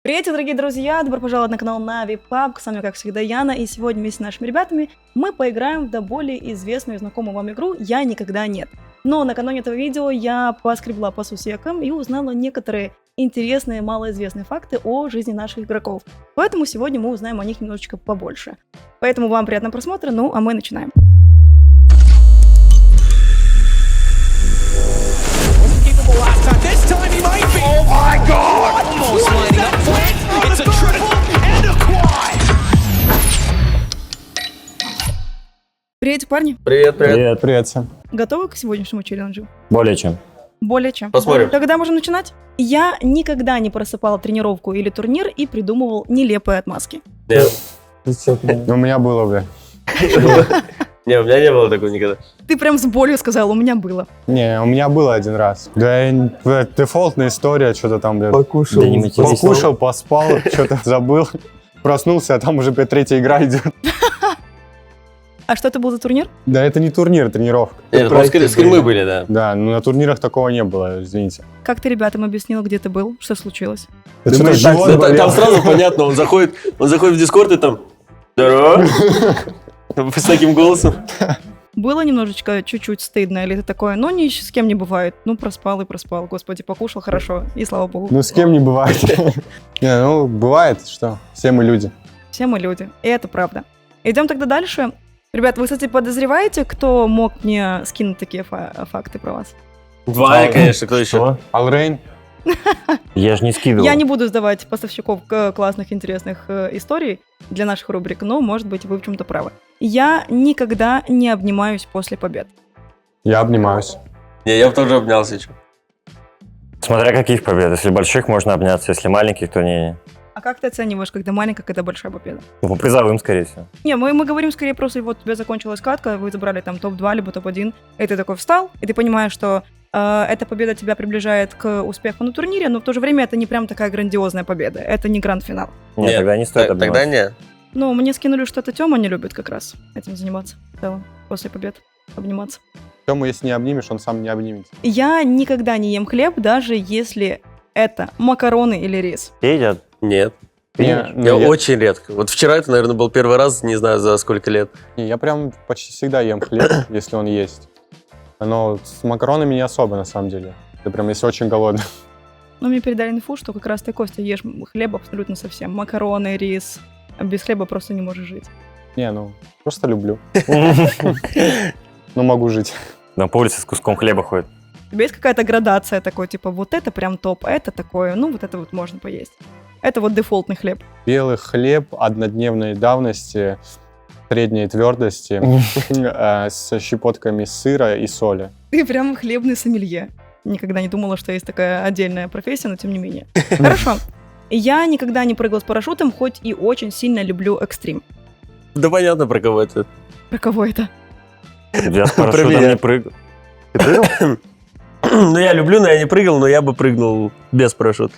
Привет, дорогие друзья! Добро пожаловать на канал Нави Пабг. С вами, как всегда, Яна. И сегодня вместе с нашими ребятами мы поиграем в до более известную и знакомую вам игру «Я никогда нет». Но накануне этого видео я поскребла по сусекам и узнала некоторые интересные, малоизвестные факты о жизни наших игроков. Поэтому сегодня мы узнаем о них немножечко побольше. Поэтому вам приятного просмотра, ну а мы начинаем. Привет, парни. Привет, привет. Привет, привет всем. Готовы к сегодняшнему челленджу? Более чем. Более чем. Посмотрим. Тогда можем начинать. Я никогда не просыпал тренировку или турнир и придумывал нелепые отмазки. Нет. Ну, у меня было, бля. Не, у меня не было такого никогда. Ты прям с болью сказал, у меня было. Не, у меня было один раз. Да, дефолтная история, что-то там, бля. Покушал. Да не метись. Покушал, поспал, что-то забыл. Проснулся, а там уже третья игра идет. А что это был за турнир? Да, это не турнир, тренировка. Нет, просто скримы были, да. Да, но на турнирах такого не было, извините. Как ты ребятам объяснил, где ты был? Что случилось? Это Думаешь, что-то живот болел. там сразу понятно, он заходит в Дискорд и там «Здорово!» с таким голосом. Было немножечко, чуть-чуть стыдно, или ты такое, ну, ни с кем не бывает. Ну, проспал и проспал, господи, покушал хорошо, и слава богу. Ну, с кем не бывает. Не, ну, бывает, что все мы люди. Все мы люди, и это правда. Идем тогда дальше. Ребят, вы, кстати, подозреваете, кто мог мне скинуть такие факты про вас? Ваня, конечно, кто еще? Что? Алрейн? Я же не скидывал. Я не буду сдавать поставщиков классных, интересных историй для наших рубрик, но, может быть, вы в чем-то правы. Я никогда не обнимаюсь после побед. Я обнимаюсь. Не, я бы тоже обнялся еще. Смотря каких побед. Если больших, можно обняться. Если маленьких, то не. А как ты оцениваешь, когда маленькая, когда большая победа? Ну, по призовым, скорее всего. Не, мы говорим скорее просто, вот у тебя закончилась катка, вы забрали там топ-2, либо топ-1, и ты такой встал, и ты понимаешь, что эта победа тебя приближает к успеху на турнире, но в то же время это не прям такая грандиозная победа, это не гранд-финал. Нет, тогда не стоит обниматься. Тогда нет. Ну, мне скинули, что это Тёма не любит как раз этим заниматься в целом, после побед обниматься. Тему, если не обнимешь, он сам не обнимется. Я никогда не ем хлеб, даже если это макароны или рис. Все едят. Нет. Не, ну, Я очень редко. Вот вчера это, наверное, был первый раз, не знаю, за сколько лет. Не, я прям почти всегда ем хлеб, если он есть. Но с макаронами не особо, на самом деле. Это прям если очень голодный. Но мне передали инфу, что как раз ты, Костя, ешь хлеб абсолютно совсем. Макароны, рис. Без хлеба просто не можешь жить. Не, ну, просто люблю. Но могу жить. Да, по улице с куском хлеба ходит. У тебя есть какая-то градация такой, типа, вот это прям топ, а это такое, ну, вот это вот можно поесть. Это вот дефолтный хлеб. Белый хлеб однодневной давности, средней твердости, с щепотками сыра и соли. Ты прям хлебный сомелье. Никогда не думала, что есть такая отдельная профессия, но тем не менее. Хорошо. Я никогда не прыгал с парашютом, хоть и очень сильно люблю экстрим. Да понятно, про кого это. Про кого это? Я с парашютом меня. не прыгал. Ты прыгал? Ну, я люблю, но я не прыгал, но я бы прыгнул без парашюта.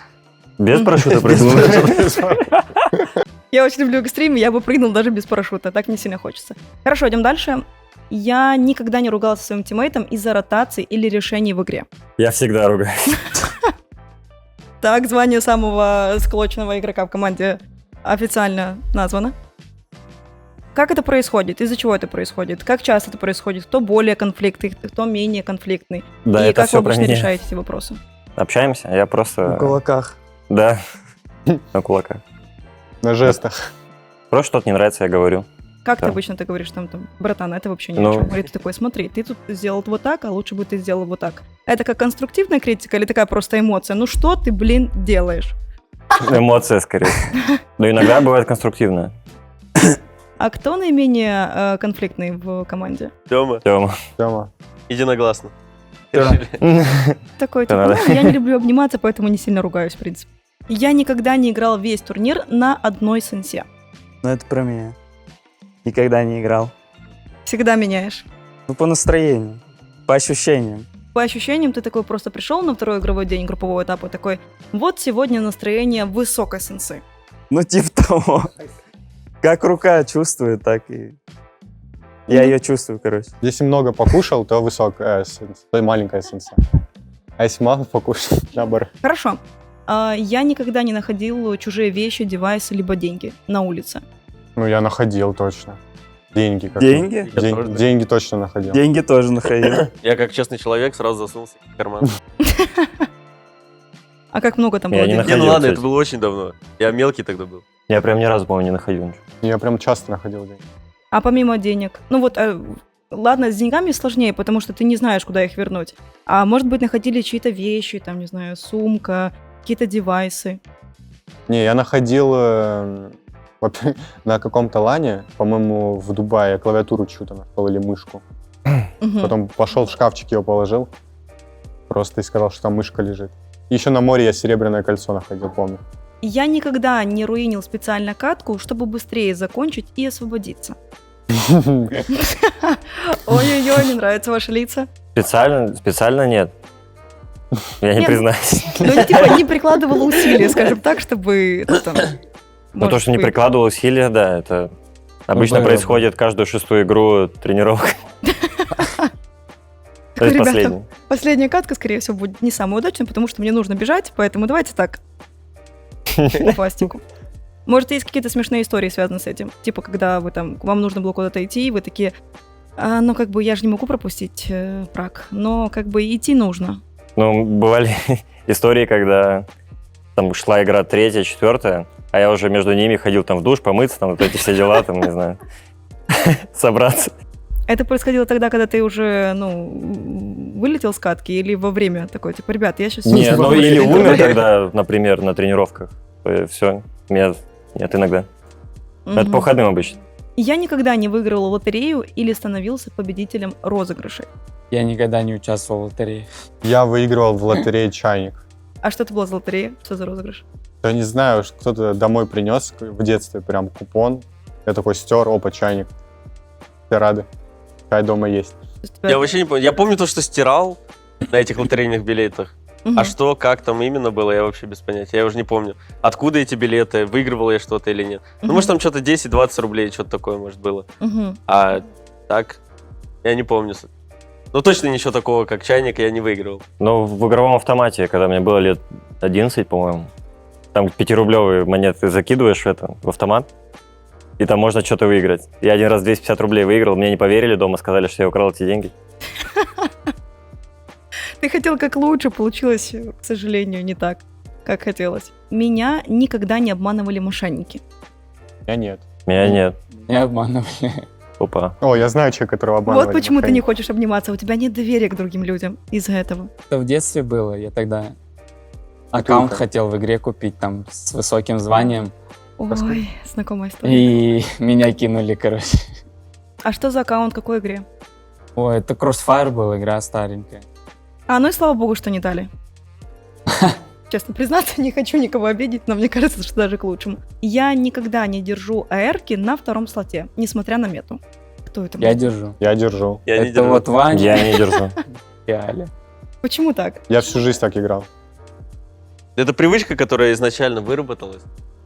Без парашюта прыгал? Я очень люблю экстрим, я бы прыгнул даже без парашюта, так не сильно хочется. Хорошо, идем дальше. Я никогда не ругался со своим тиммейтом из-за ротации или решений в игре. Я всегда ругаюсь. Так, звание самого склочного игрока в команде официально названо. Как это происходит? Из-за чего это происходит? Как часто это происходит? Кто более конфликтный, кто менее конфликтный? Да, И это как вы все про обычно меня. решаете эти вопросы? Общаемся, я просто... На кулаках. Да, на кулаках. На жестах. Просто что-то не нравится, я говорю. Как ты Да. обычно говоришь, там, братан, это вообще ни Ну. о чем. Или ты такой, смотри, ты тут сделал вот так, а лучше бы ты сделал вот так. Это как конструктивная критика или такая просто эмоция? Ну что ты, блин, делаешь? Эмоция, скорее. Но иногда бывает конструктивная. А кто наименее конфликтный в команде? Тёма, Тёма. Тёма. единогласно. Такой, Да типа, надо. ну, я не люблю обниматься, поэтому не сильно ругаюсь, в принципе. Я никогда не играл весь турнир на одной сенсе. Ну, это про меня. Никогда не играл. Всегда меняешь. Ну, по настроению, по ощущениям. По ощущениям, ты такой просто пришел на второй игровой день группового этапа, такой, вот сегодня настроение высокой сенсы. Ну, типа того. Как рука чувствует, так и... Я ее чувствую, короче. Если много покушал, то высокая сенса, то маленькая сенса. А если мало покушал, наоборот. Хорошо. Я никогда не находил чужие вещи, девайсы, либо деньги на улице. Ну, я находил точно. Деньги. Деньги? Я тоже. Деньги точно находил. Деньги тоже находил. Я как честный человек сразу засунул себе в карман. А как много там Я было не денег? Не, ну Находил, ладно, это кстати. было очень давно. Я мелкий тогда был. Я прям ни разу, по-моему, не находил ничего. Я прям часто находил деньги. А помимо денег? Ну вот, ладно, с деньгами сложнее, потому что ты не знаешь, куда их вернуть. А может быть, находили чьи-то вещи, там, не знаю, сумка, какие-то девайсы. Не, я находил на каком-то лане, по-моему, в Дубае, клавиатуру чью-то нашел или мышку. Мгм. Потом пошел в шкафчик, ее положил. Просто и сказал, что там мышка лежит. Еще на море я серебряное кольцо находил, помню. Я никогда не руинил специально катку, чтобы быстрее закончить и освободиться. Ой-ой-ой, не нравятся ваши лица. Специально нет. Я не Нет. признаюсь. Ну, типа, не прикладывала усилия, скажем так, чтобы... Но то, что не прикладывал усилия, да, это обычно было, происходит каждую 6-ю игру тренировок. То есть Ребята, последний. последняя катка, скорее всего, будет не самая удачная, потому что мне нужно бежать, поэтому давайте так, по пластику. Может, есть какие-то смешные истории, связанные с этим? Типа, когда вам нужно было куда-то идти, и вы такие, ну, как бы, я же не могу пропустить праг, но, как бы, идти нужно. Ну, бывали истории, когда там шла игра 3-я, 4-я, а я уже между ними ходил там в душ, помыться, там вот эти все дела, там, не знаю, собраться. Это происходило тогда, когда ты уже, вылетел с катки, или во время такой, типа, ребят, я сейчас... Не, ну или умер тогда, например, на тренировках. Все, нет, иногда. Это по выходным обычно. Я никогда не выигрывал лотерею или становился победителем розыгрышей. Я никогда не участвовал в лотерее. Я выигрывал в лотерее чайник. А что это было за лотерея? Что за розыгрыш? Я не знаю, кто-то домой принес в детстве прям купон. Я такой стер, опа, чайник. Все рады. Чай дома есть. То есть у тебя- Я вообще не помню. Я помню то, что стирал на этих лотерейных билетах. Мгм. А что, как там именно было, я вообще без понятия. Я уже не помню. Откуда эти билеты, выигрывал я что-то или нет. Ну, Мгм. может, там что-то 10-20 рублей, что-то такое, может, было. Мгм. А так, я не помню. Ну, точно ничего такого, как чайник, я не выигрывал. Но в игровом автомате, когда мне было лет 11, по-моему, там 5-рублевые монеты закидываешь в автомат, и там можно что-то выиграть. Я один раз 250 рублей выиграл, мне не поверили дома, сказали, что я украл эти деньги. Ты хотел как лучше, получилось, к сожалению, не так, как хотелось. Меня никогда не обманывали мошенники. Я нет. Меня нет. Не обманывали. Опа. О, я знаю человека, которого обманывали. Вот почему ты не мошенники. хочешь обниматься, у тебя нет доверия к другим людям из-за этого. Это в детстве было. Я тогда аккаунт хотел в игре купить там с высоким званием. Ой, знакомая история. И меня кинули, короче. А что за аккаунт, какой игре? Ой, это Crossfire была игра старенькая. Ну и слава богу, что не дали. Честно признаться, не хочу никого обидеть, но мне кажется, что даже к лучшему. Я никогда не держу АРки на втором слоте, несмотря на мету. Кто это Я был? держу. Я держу. Я не Это держу. вот Ваня Я не держу. и Аля. Почему так? Я всю жизнь так играл. Это привычка, которая изначально выработалась.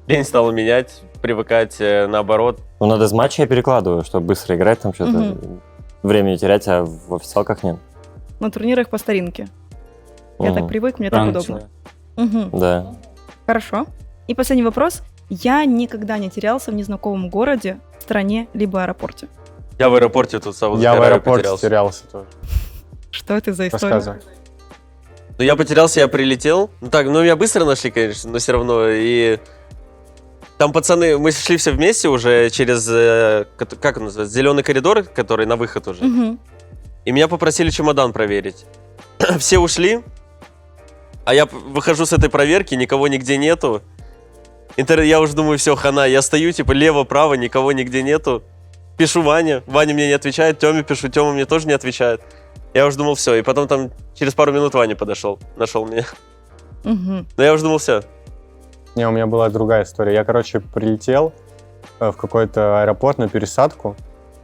Лень стала менять, привыкать наоборот. Ну, надо с матча я перекладываю, чтобы быстро играть, там что-то времени терять, а в официалках нет. На турнирах по старинке. Я Мгм. так привык, мне так Странный удобно. человек. Мгм. Да. Хорошо. И последний вопрос. Я никогда не терялся в незнакомом городе, стране, либо аэропорте. Я в аэропорте тут Я в аэропорте терялся тоже. Что это за история? Рассказывай. Ну, я потерялся, я прилетел. Ну, так, меня быстро нашли, конечно, но все равно. И там пацаны, мы шли все вместе уже через, как он называется, зеленый коридор, который на выход уже. Мгм. И меня попросили чемодан проверить. Все ушли, а я выхожу с этой проверки, никого нигде нету. Я уже думаю, все, хана. Я стою, типа, лево-право, никого нигде нету. Пишу Ване, Ваня мне не отвечает, Тёме пишу, Тёма мне тоже не отвечает. Я уже думал, все. И потом там через пару минут Ваня подошел, нашел меня. Мгм. Но я уже думал, все. Не, у меня была другая история. Я, короче, прилетел в какой-то аэропорт на пересадку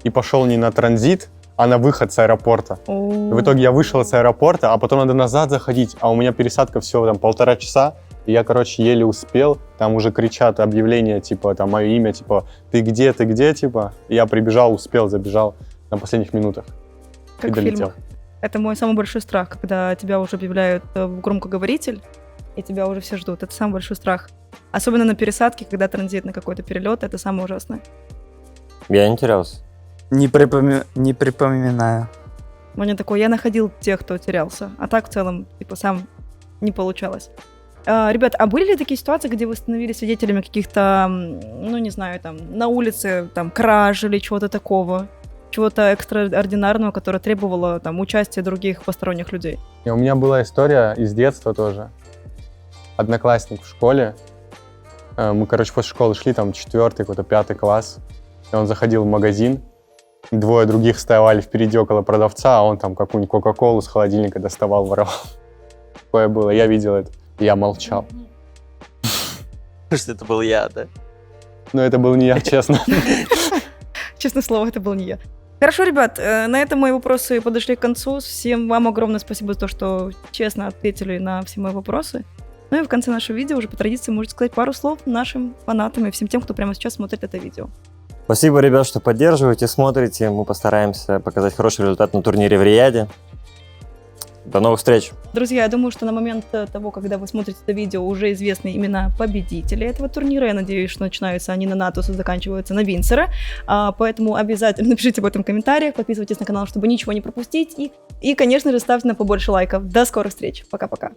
и пошел не на транзит, а на выход с аэропорта. И в итоге я вышел с аэропорта, а потом надо назад заходить, а у меня пересадка всего там 1,5 часа, и я, короче, еле успел, там уже кричат объявления, типа, там, мое имя, типа, ты где, типа. И я прибежал, успел, забежал на последних минутах Как и в долетел. фильмах. Это мой самый большой страх, когда тебя уже объявляют в громкоговоритель, и тебя уже все ждут. Это самый большой страх. Особенно на пересадке, когда транзитный какой-то перелет, это самое ужасное. Я не терялся. Не припоминаю. Ваня такой, я находил тех, кто терялся, а так в целом, типа, сам не получалось. Ребят, а были ли такие ситуации, где вы становились свидетелями каких-то, ну, не знаю, там, на улице, там, краж или чего-то такого? Чего-то экстраординарного, которое требовало, там, участия других посторонних людей? И у меня была история из детства тоже. Одноклассник в школе. Мы, короче, после школы шли, там, 4-й, какой-то 5-й класс. И он заходил в магазин. Двое других вставали впереди около продавца, а он там какую-нибудь кока-колу с холодильника доставал, воровал. Такое было, я видел это. Я молчал. Что это был я, да? Но это был не я, честно. Честное слово, это был не я. Хорошо, ребят, на этом мои вопросы подошли к концу. Всем вам огромное спасибо за то, что честно ответили на все мои вопросы. Ну и в конце нашего видео уже по традиции можете сказать пару слов нашим фанатам и всем тем, кто прямо сейчас смотрит это видео. Спасибо, ребят, что поддерживаете, смотрите. Мы постараемся показать хороший результат на турнире в Рияде. До новых встреч! Друзья, я думаю, что на момент того, когда вы смотрите это видео, уже известны имена победителей этого турнира. Я надеюсь, что начинаются они на Натус и заканчиваются на Винсера. Поэтому обязательно напишите об этом в комментариях, подписывайтесь на канал, чтобы ничего не пропустить. И, конечно же, ставьте нам побольше лайков. До скорых встреч. Пока-пока.